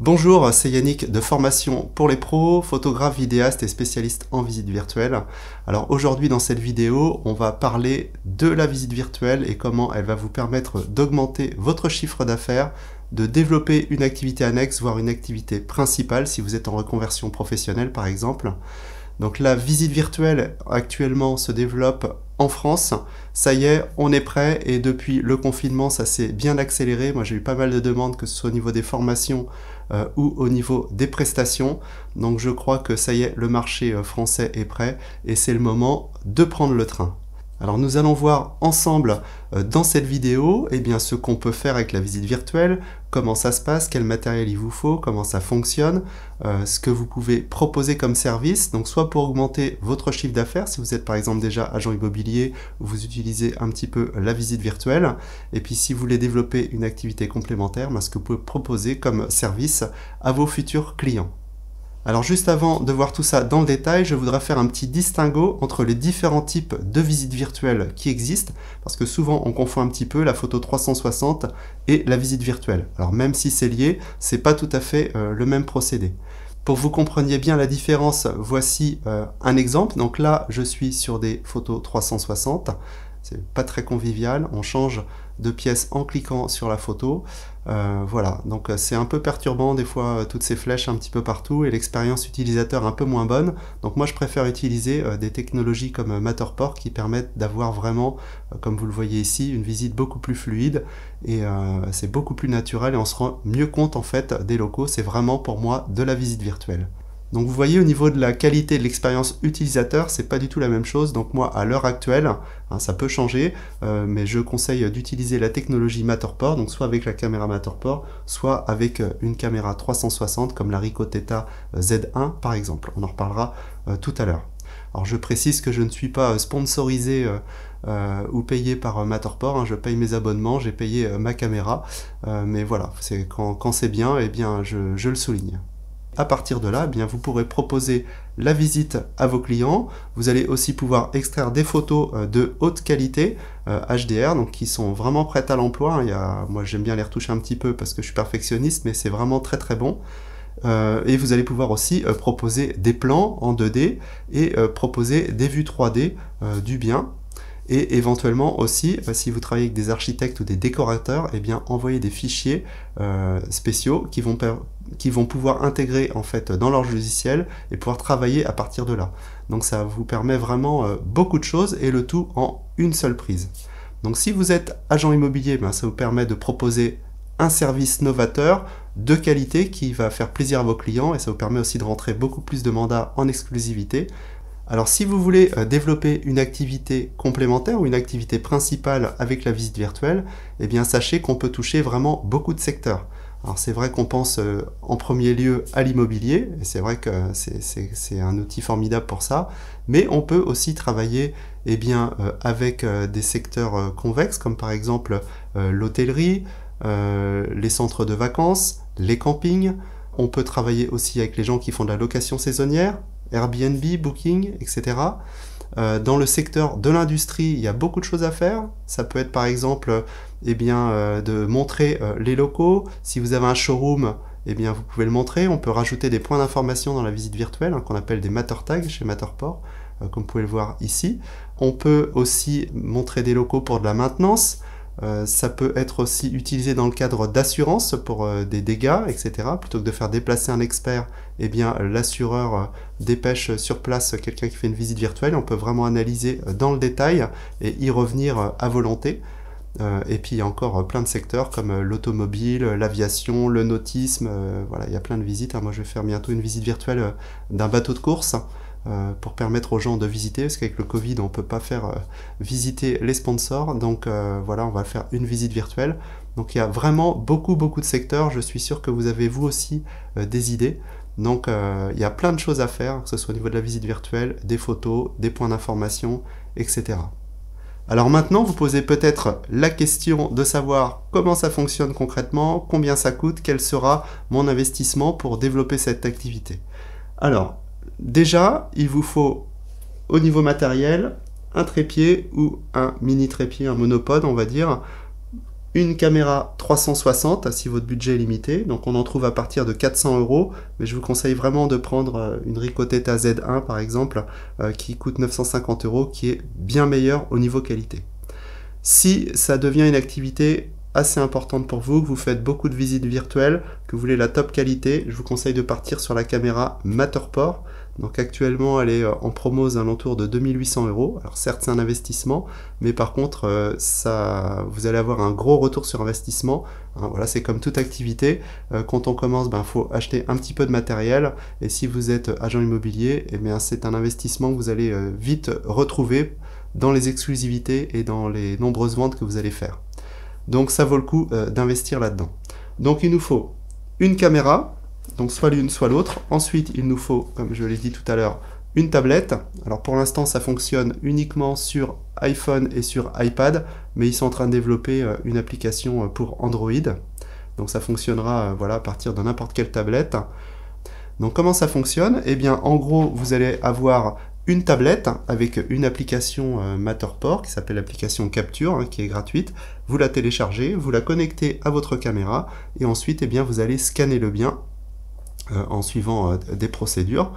Bonjour, c'est Yannick de Formation pour les pros, photographe, vidéaste et spécialiste en visite virtuelle. Alors aujourd'hui dans cette vidéo, on va parler de la visite virtuelle et comment elle va vous permettre d'augmenter votre chiffre d'affaires, de développer une activité annexe, voire une activité principale si vous êtes en reconversion professionnelle par exemple. Donc la visite virtuelle actuellement se développe en France. Ça y est, on est prêt et depuis le confinement, ça s'est bien accéléré. Moi, j'ai eu pas mal de demandes, que ce soit au niveau des formations ou au niveau des prestations. Donc je crois que ça y est, le marché français est prêt et c'est le moment de prendre le train. Alors nous allons voir ensemble dans cette vidéo ce qu'on peut faire avec la visite virtuelle, comment ça se passe, quel matériel il vous faut, comment ça fonctionne, ce que vous pouvez proposer comme service, donc soit pour augmenter votre chiffre d'affaires, si vous êtes par exemple déjà agent immobilier, vous utilisez un petit peu la visite virtuelle, et puis si vous voulez développer une activité complémentaire, ce que vous pouvez proposer comme service à vos futurs clients. Alors juste avant de voir tout ça dans le détail, je voudrais faire un petit distinguo entre les différents types de visites virtuelles qui existent, parce que souvent on confond un petit peu la photo 360 et la visite virtuelle. Alors même si c'est lié, c'est pas tout à fait le même procédé. Pour que vous compreniez bien la différence, voici un exemple. Donc là, je suis sur des photos 360. C'est pas très convivial, on change de pièce en cliquant sur la photo. Voilà, donc c'est un peu perturbant des fois toutes ces flèches un petit peu partout et l'expérience utilisateur un peu moins bonne. Donc moi je préfère utiliser des technologies comme Matterport qui permettent d'avoir vraiment, comme vous le voyez ici, une visite beaucoup plus fluide et c'est beaucoup plus naturel et on se rend mieux compte en fait des locaux. C'est vraiment pour moi de la visite virtuelle. Donc vous voyez au niveau de la qualité de l'expérience utilisateur, c'est pas du tout la même chose. Donc moi à l'heure actuelle, ça peut changer, mais je conseille d'utiliser la technologie Matterport, donc soit avec la caméra Matterport, soit avec une caméra 360 comme la Ricoh Theta Z1 par exemple. On en reparlera tout à l'heure. Alors je précise que je ne suis pas sponsorisé ou payé par Matterport, je paye mes abonnements, j'ai payé ma caméra, mais voilà, quand c'est bien, je le souligne. À partir de là, vous pourrez proposer la visite à vos clients. Vous allez aussi pouvoir extraire des photos de haute qualité HDR, donc qui sont vraiment prêtes à l'emploi. Moi, j'aime bien les retoucher un petit peu parce que je suis perfectionniste, mais c'est vraiment très très bon. Et vous allez pouvoir aussi proposer des plans en 2D et proposer des vues 3D du bien. Et éventuellement aussi, si vous travaillez avec des architectes ou des décorateurs, envoyer des fichiers spéciaux qui vont pouvoir intégrer en fait dans leur logiciel et pouvoir travailler à partir de là. Donc ça vous permet vraiment beaucoup de choses et le tout en une seule prise. Donc si vous êtes agent immobilier, ça vous permet de proposer un service novateur de qualité qui va faire plaisir à vos clients et ça vous permet aussi de rentrer beaucoup plus de mandats en exclusivité. Alors si vous voulez développer une activité complémentaire ou une activité principale avec la visite virtuelle, sachez qu'on peut toucher vraiment beaucoup de secteurs. Alors c'est vrai qu'on pense en premier lieu à l'immobilier, et c'est vrai que c'est un outil formidable pour ça, mais on peut aussi travailler avec des secteurs convexes, comme par exemple l'hôtellerie, les centres de vacances, les campings. On peut travailler aussi avec les gens qui font de la location saisonnière, Airbnb, Booking, etc. Dans le secteur de l'industrie, il y a beaucoup de choses à faire. Ça peut être par exemple de montrer les locaux. Si vous avez un showroom, vous pouvez le montrer. On peut rajouter des points d'information dans la visite virtuelle qu'on appelle des Matter Tags chez Matterport, comme vous pouvez le voir ici. On peut aussi montrer des locaux pour de la maintenance. Ça peut être aussi utilisé dans le cadre d'assurance pour des dégâts, etc. Plutôt que de faire déplacer un expert, l'assureur dépêche sur place quelqu'un qui fait une visite virtuelle. On peut vraiment analyser dans le détail et y revenir à volonté. Et puis il y a encore plein de secteurs comme l'automobile, l'aviation, le nautisme. Voilà, il y a plein de visites. Moi je vais faire bientôt une visite virtuelle d'un bateau de course. Pour permettre aux gens de visiter, parce qu'avec le Covid, on ne peut pas faire visiter les sponsors. Donc voilà, on va faire une visite virtuelle. Donc il y a vraiment beaucoup de secteurs. Je suis sûr que vous avez vous aussi des idées. Donc il y a plein de choses à faire, que ce soit au niveau de la visite virtuelle, des photos, des points d'information, etc. Alors maintenant, vous posez peut-être la question de savoir comment ça fonctionne concrètement, combien ça coûte, quel sera mon investissement pour développer cette activité. Alors, déjà, il vous faut, au niveau matériel, un trépied ou un mini trépied, un monopode, on va dire, une caméra 360 si votre budget est limité, donc on en trouve à partir de 400 €, mais je vous conseille vraiment de prendre une Ricoh Theta Z1 par exemple, qui coûte 950 €, qui est bien meilleure au niveau qualité. Si ça devient une activité assez importante pour vous, que vous faites beaucoup de visites virtuelles, que vous voulez la top qualité, je vous conseille de partir sur la caméra Matterport. Donc actuellement elle est en promo aux alentours de 2800 €. Alors certes c'est un investissement, mais par contre vous allez avoir un gros retour sur investissement. Hein, voilà, c'est comme toute activité, quand on commence, faut acheter un petit peu de matériel, et si vous êtes agent immobilier, c'est un investissement que vous allez vite retrouver dans les exclusivités et dans les nombreuses ventes que vous allez faire. Donc ça vaut le coup d'investir là-dedans. Donc il nous faut une caméra, donc soit l'une soit l'autre. Ensuite il nous faut, comme je l'ai dit tout à l'heure, une tablette. Alors pour l'instant ça fonctionne uniquement sur iPhone et sur iPad, mais ils sont en train de développer une application pour Android. Donc ça fonctionnera voilà, à partir de n'importe quelle tablette. Donc comment ça fonctionne? Eh bien en gros vous allez avoir une tablette avec une application Matterport qui s'appelle l'application Capture, hein, qui est gratuite. Vous la téléchargez, vous la connectez à votre caméra et ensuite vous allez scanner le bien en suivant des procédures.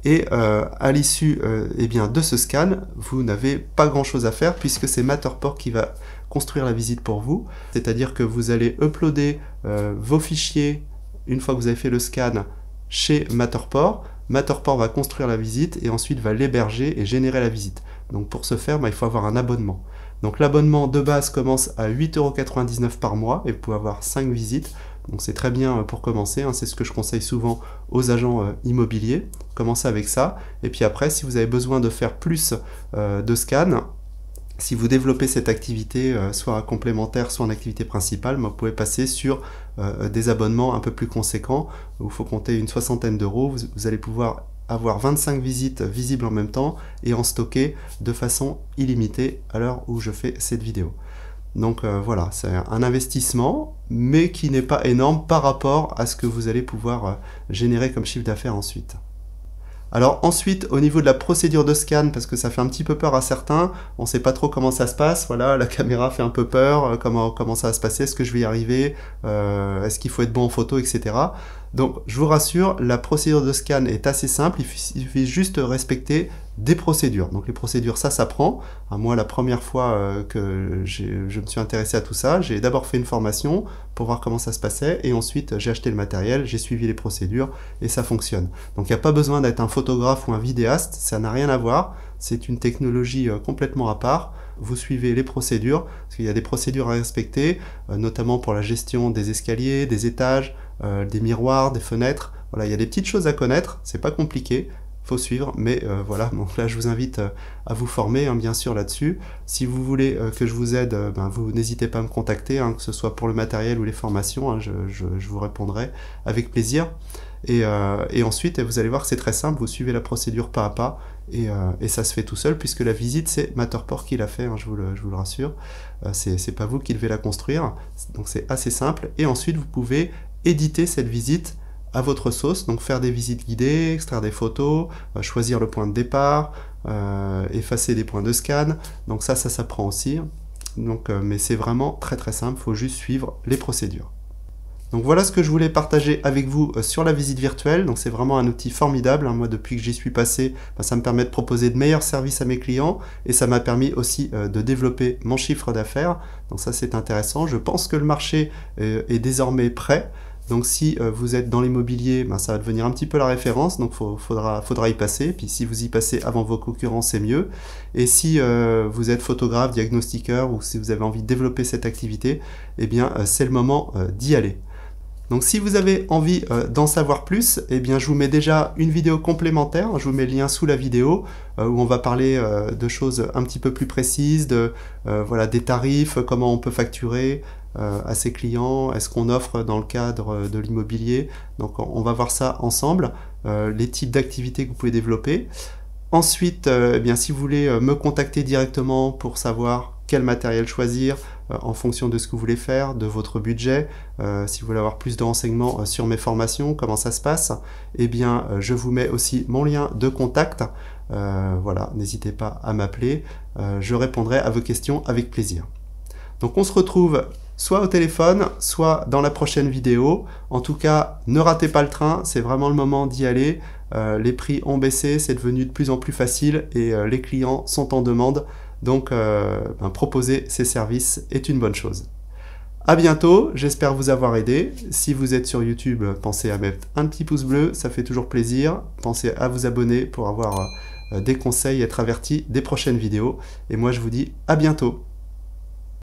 Et à l'issue de ce scan, vous n'avez pas grand chose à faire puisque c'est Matterport qui va construire la visite pour vous. C'est-à-dire que vous allez uploader vos fichiers une fois que vous avez fait le scan chez Matterport. Matterport va construire la visite et ensuite va l'héberger et générer la visite. Donc pour ce faire, il faut avoir un abonnement. Donc l'abonnement de base commence à 8,99 € par mois et vous pouvez avoir 5 visites. Donc c'est très bien pour commencer, hein, c'est ce que je conseille souvent aux agents immobiliers. Commencez avec ça. Et puis après, si vous avez besoin de faire plus de scans, si vous développez cette activité, soit complémentaire, soit en activité principale, vous pouvez passer sur des abonnements un peu plus conséquents, où il faut compter une soixantaine d'euros. Vous allez pouvoir avoir 25 visites visibles en même temps et en stocker de façon illimitée à l'heure où je fais cette vidéo. Donc voilà, c'est un investissement, mais qui n'est pas énorme par rapport à ce que vous allez pouvoir générer comme chiffre d'affaires ensuite. Alors ensuite, au niveau de la procédure de scan, parce que ça fait un petit peu peur à certains, on ne sait pas trop comment ça se passe, voilà, la caméra fait un peu peur, comment ça va se passer, est-ce que je vais y arriver, est-ce qu'il faut être bon en photo, etc. Donc je vous rassure, la procédure de scan est assez simple, il suffit juste de respecter des procédures. Donc les procédures, ça s'apprend. Moi, la première fois que je me suis intéressé à tout ça, j'ai d'abord fait une formation pour voir comment ça se passait, et ensuite j'ai acheté le matériel, j'ai suivi les procédures, et ça fonctionne. Donc il n'y a pas besoin d'être un photographe ou un vidéaste, ça n'a rien à voir, c'est une technologie complètement à part. Vous suivez les procédures, parce qu'il y a des procédures à respecter, notamment pour la gestion des escaliers, des étages, des miroirs, des fenêtres. Voilà, il y a des petites choses à connaître, c'est pas compliqué, faut suivre, mais voilà, donc là je vous invite à vous former, hein, bien sûr là-dessus. Si vous voulez que je vous aide, vous n'hésitez pas à me contacter, hein, que ce soit pour le matériel ou les formations, hein, je vous répondrai avec plaisir. Et ensuite, vous allez voir que c'est très simple, vous suivez la procédure pas à pas, et ça se fait tout seul, puisque la visite, c'est Matterport qui l'a fait, hein, je vous le rassure. C'est pas vous qui devez la construire, donc c'est assez simple. Et ensuite, vous pouvez éditer cette visite à votre sauce, donc faire des visites guidées, extraire des photos, choisir le point de départ, effacer des points de scan, donc ça s'apprend aussi. Donc, mais c'est vraiment très très simple, il faut juste suivre les procédures. Donc voilà ce que je voulais partager avec vous sur la visite virtuelle. Donc c'est vraiment un outil formidable, hein. Moi depuis que j'y suis passé, ça me permet de proposer de meilleurs services à mes clients, et ça m'a permis aussi de développer mon chiffre d'affaires. Donc ça c'est intéressant. Je pense que le marché est désormais prêt. Donc si vous êtes dans l'immobilier, ça va devenir un petit peu la référence, donc faudra y passer. Puis si vous y passez avant vos concurrents, c'est mieux. Et si vous êtes photographe, diagnostiqueur, ou si vous avez envie de développer cette activité, eh bien c'est le moment d'y aller. Donc si vous avez envie d'en savoir plus, eh bien je vous mets déjà une vidéo complémentaire, je vous mets le lien sous la vidéo, où on va parler de choses un petit peu plus précises, voilà, des tarifs, comment on peut facturer à ses clients, est-ce qu'on offre dans le cadre de l'immobilier. Donc on va voir ça ensemble, les types d'activités que vous pouvez développer. Ensuite, eh bien, si vous voulez me contacter directement pour savoir quel matériel choisir en fonction de ce que vous voulez faire, de votre budget, si vous voulez avoir plus de renseignements sur mes formations, comment ça se passe, eh bien je vous mets aussi mon lien de contact. Voilà, n'hésitez pas à m'appeler, je répondrai à vos questions avec plaisir. Donc on se retrouve soit au téléphone, soit dans la prochaine vidéo. En tout cas, ne ratez pas le train, c'est vraiment le moment d'y aller. Les prix ont baissé, c'est devenu de plus en plus facile et les clients sont en demande. Donc, proposer ces services est une bonne chose. À bientôt, j'espère vous avoir aidé. Si vous êtes sur YouTube, pensez à mettre un petit pouce bleu, ça fait toujours plaisir. Pensez à vous abonner pour avoir des conseils et être averti des prochaines vidéos. Et moi, je vous dis à bientôt.